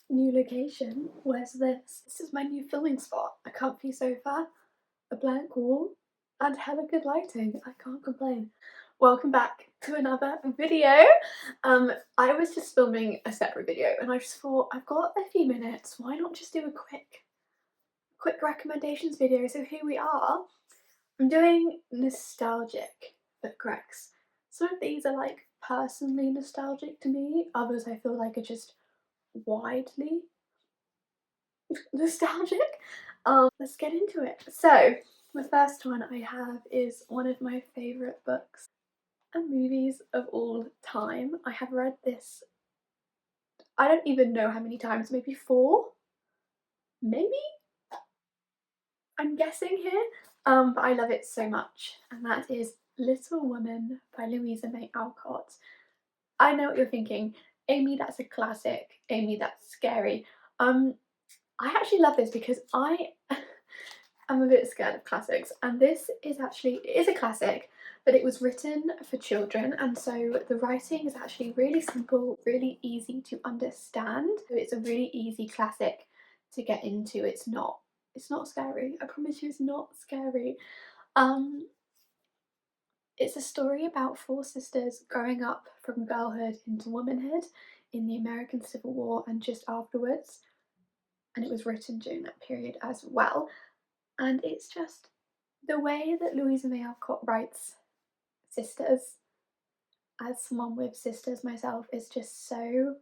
New location. Where's this? This is my new filming spot. A comfy sofa, a blank wall, and hella good lighting. I can't complain. Welcome back to another video. I was just filming a separate video and I just thought I've got a few minutes. Why not just do a quick recommendations video? So here we are. I'm doing nostalgic book recs. Some of these are like personally nostalgic to me. Others I feel like are just widely nostalgic. Let's get into it. So, the first one I have is one of my favourite books and movies of all time. I have read this, I don't even know how many times, maybe four? Maybe? I'm guessing here. But I love it so much, and that is Little Women by Louisa May Alcott. I know what you're thinking. Amy, that's a classic. Amy, that's scary. I actually love this because I am a bit scared of classics, and this is actually, it is a classic, but it was written for children, and so the writing is actually really simple, really easy to understand. So it's a really easy classic to get into. It's not scary. I promise you, it's not scary. Um, it's a story about four sisters growing up from girlhood into womanhood in the American Civil War and just afterwards, and it was written during that period as well. And it's just the way that Louisa May Alcott writes sisters, as someone with sisters myself, is just so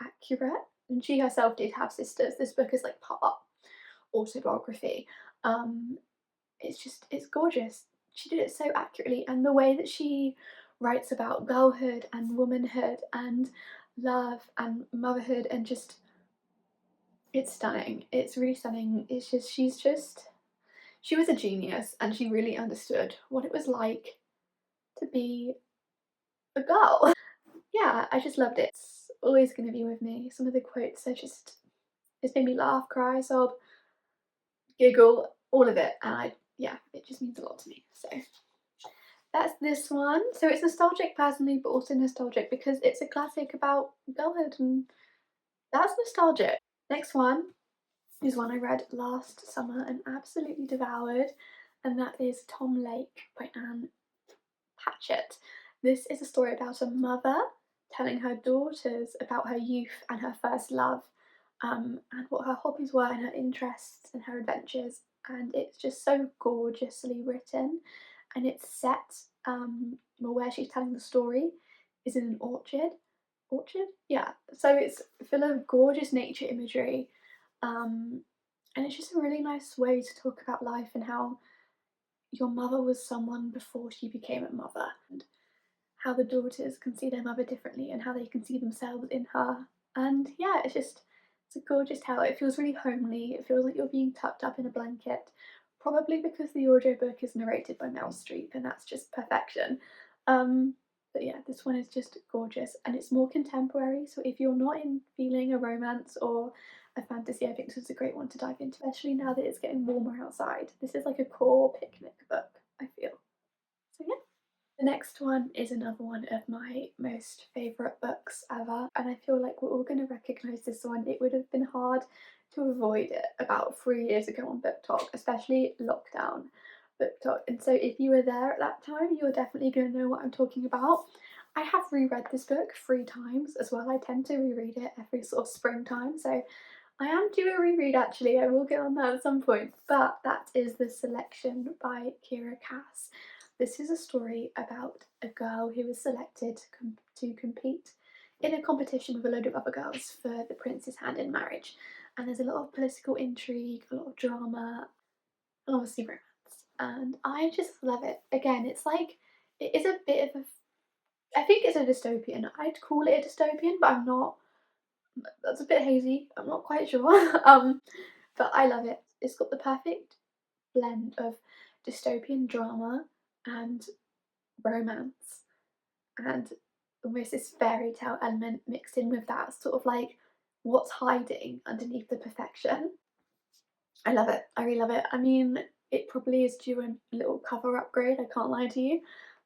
accurate. And she herself did have sisters. This book is like part autobiography. Um, it's gorgeous. She did it so accurately, and the way that she writes about girlhood and womanhood and love and motherhood, and just, it's stunning. It's really stunning. It's just, she was a genius, and she really understood what it was like to be a girl. Yeah, I just loved it. It's always going to be with me. Some of the quotes are just, it's made me laugh, cry, sob, giggle, all of it. And yeah, it just means a lot to me. So that's this one. So it's nostalgic personally, but also nostalgic because it's a classic about girlhood, and that's nostalgic. Next one is one I read last summer and absolutely devoured, and that is Tom Lake by Anne Patchett. This is a story about a mother telling her daughters about her youth and her first love, and what her hobbies were and her interests and her adventures. And it's just so gorgeously written, and it's set, well, where she's telling the story is in an orchard. Orchard? Yeah. So it's full of gorgeous nature imagery, um, and it's just a really nice way to talk about life and how your mother was someone before she became a mother, and how the daughters can see their mother differently and how they can see themselves in her. And yeah, it's a gorgeous tale. It feels really homely. It feels like you're being tucked up in a blanket, probably because the audiobook is narrated by Meryl Streep, and that's just perfection. Um, but yeah, this one is just gorgeous, and it's more contemporary. So if you're not in feeling a romance or a fantasy, I think this is a great one to dive into, especially now that it's getting warmer outside. This is like a core picnic book, I feel. So yeah. The next one is another one of my most favourite books ever, and I feel like we're all going to recognise this one. It would have been hard to avoid it about 3 years ago on Book Talk, especially lockdown Book Talk. And so, if you were there at that time, you're definitely going to know what I'm talking about. I have reread this book 3 times as well. I tend to reread it every sort of springtime, so I am due a reread actually. I will get on that at some point, but that is The Selection by Kira Cass. This is a story about a girl who was selected to compete in a competition with a load of other girls for the prince's hand in marriage. And there's a lot of political intrigue, a lot of drama, and obviously romance. And I just love it. Again, it's like, it is a bit of a, I think it's a dystopian. I'd call it a dystopian, but I'm not, that's a bit hazy. I'm not quite sure. But I love it. It's got the perfect blend of dystopian drama and romance, and almost this fairy tale element mixed in with that sort of like what's hiding underneath the perfection. I love it. I really love it. I mean, it probably is due a little cover upgrade, I can't lie to you,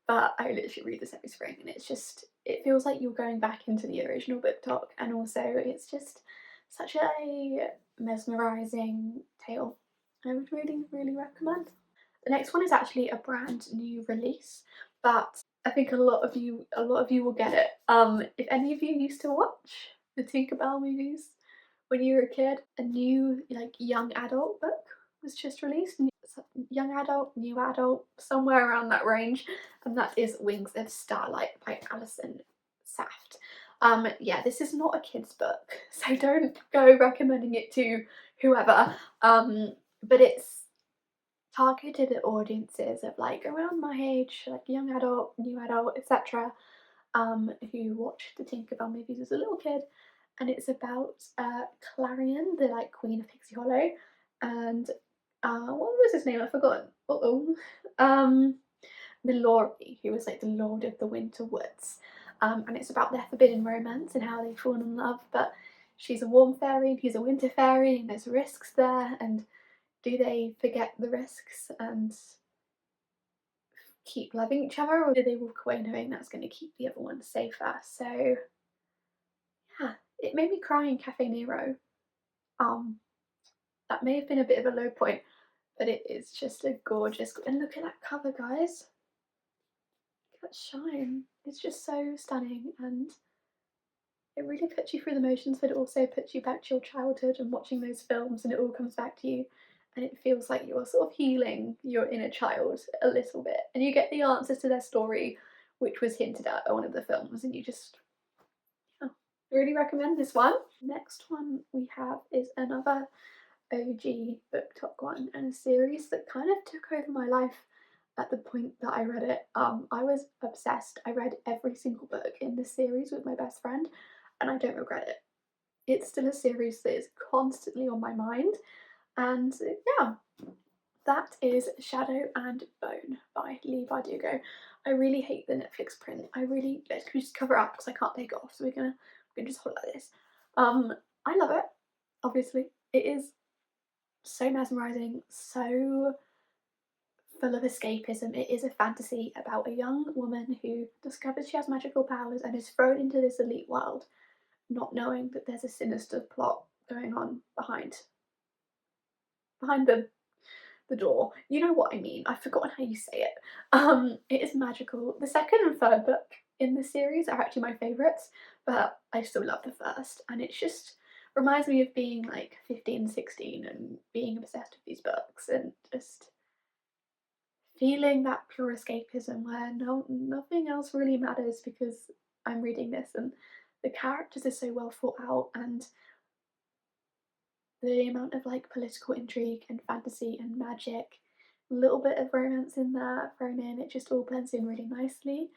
but I literally read this every spring, and it's just, it feels like you're going back into the original Book Talk, and also it's just, Such a mesmerising tale. I would really, really recommend. The next one is actually a brand new release, but I think a lot of you will get it. If any of you used to watch the Tinkerbell movies when you were a kid, a new like young adult book was just released. Young adult, new adult, somewhere around that range, and that is Wings of Starlight by Alison Saft. Yeah, this is not a kid's book, so don't go recommending it to whoever. But it's targeted at audiences of like around my age, like young adult, new adult, etc. Who watched the Tinkerbell movies as a little kid, and it's about Clarion, the like Queen of Pixie Hollow, and what was his name? I forgot. Um, Milori, who was like the Lord of the Winter Woods, and it's about their forbidden romance and how they fall in love, but she's a warm fairy and he's a winter fairy, and there's risks there, and do they forget the risks and keep loving each other, or do they walk away knowing that's going to keep the other one safer? So yeah, it made me cry in Cafe Nero. Um, that may have been a bit of a low point, but it is just a gorgeous. And look at that cover, guys. Look at that shine. It's just so stunning, and it really puts you through the motions, but it also puts you back to your childhood and watching those films, and it all comes back to you. And it feels like you're sort of healing your inner child a little bit, and you get the answers to their story, which was hinted at one of the films, and you just, yeah, really recommend this one. Next one we have is another OG book talk one, and a series that kind of took over my life at the point that I read it. I was obsessed. I read every single book in this series with my best friend, and I don't regret it. It's still a series that is constantly on my mind, and yeah, that is Shadow and Bone by Leigh Bardugo. I really hate the Netflix print. Let's just cover it up because I can't take it off, so we're gonna just hold it like this. I love it. Obviously, it is so mesmerizing, so full of escapism. It is a fantasy about a young woman who discovers she has magical powers and is thrown into this elite world, not knowing that there's a sinister plot going on behind the door. You know what I mean. I've forgotten how you say it. It is magical. The second and third book in the series are actually my favourites, but I still love the first, and it just reminds me of being like 15, 16 and being obsessed with these books and just feeling that pure escapism where nothing else really matters because I'm reading this, and the characters are so well thought out, and the amount of like political intrigue and fantasy and magic, a little bit of romance in there thrown in, it just all blends in really nicely.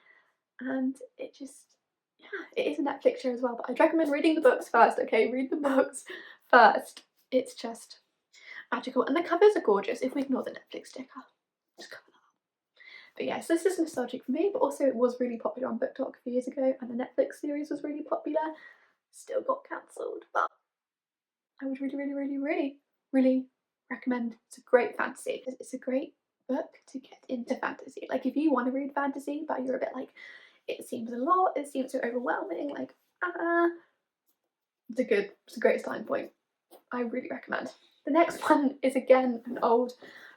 And it just, yeah, it is a Netflix show as well, but I'd recommend reading the books first, okay? Read the books first. It's just magical. And the covers are gorgeous if we ignore the Netflix sticker. Just cover that up. But yes, this is nostalgic for me, but also it was really popular on Book Talk a few years ago, and the Netflix series was really popular. Still got cancelled, but I would really, really, really, really, really recommend. It's a great fantasy. It's a great book to get into fantasy. Like if you want to read fantasy, but you're a bit like, it seems a lot, it seems so overwhelming, like it's a great starting point. I really recommend. The next one is again an old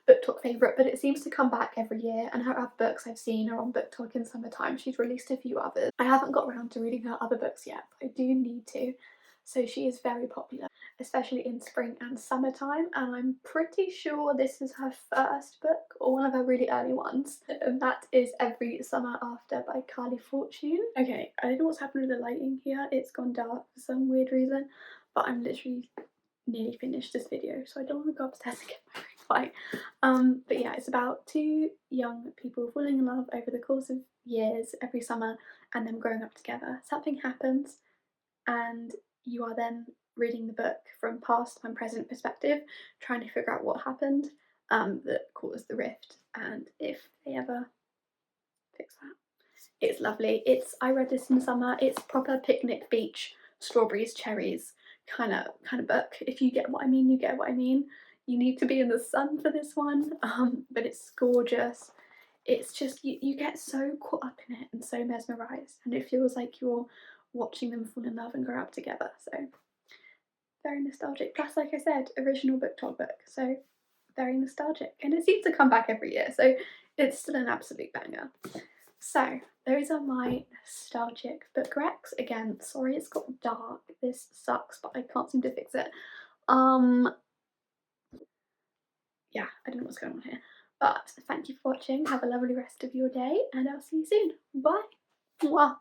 Book Talk favourite, but it seems to come back every year, and her other books I've seen are on Book Talk in summertime. She's released a few others. I haven't got around to reading her other books yet, but I do need to. So she is very popular, especially in spring and summertime, and I'm pretty sure this is her first book or one of her really early ones, and that is Every Summer After by Carly Fortune. Okay, I don't know what's happened with the lighting here. It's gone dark for some weird reason, but I'm literally nearly finished this video, so I don't want to go upstairs and get my ring light. But yeah, it's about two young people falling in love over the course of years every summer and them growing up together. Something happens, and you are then reading the book from past and present perspective, trying to figure out what happened that caused the rift and if they ever fix that. It's lovely. I read this in summer. It's proper picnic beach, strawberries, cherries kind of book. If you get what I mean, you get what I mean. You need to be in the sun for this one, but it's gorgeous. It's just you get so caught up in it and so mesmerized, and it feels like you're watching them fall in love and grow up together. So very nostalgic. Plus, like I said, original book talk book, so very nostalgic. And it seems to come back every year, so it's still an absolute banger. So those are my nostalgic book recs. Again, sorry it's got dark. This sucks, but I can't seem to fix it. Um, yeah, I don't know what's going on here. But thank you for watching. Have a lovely rest of your day, and I'll see you soon. Bye. Mwah.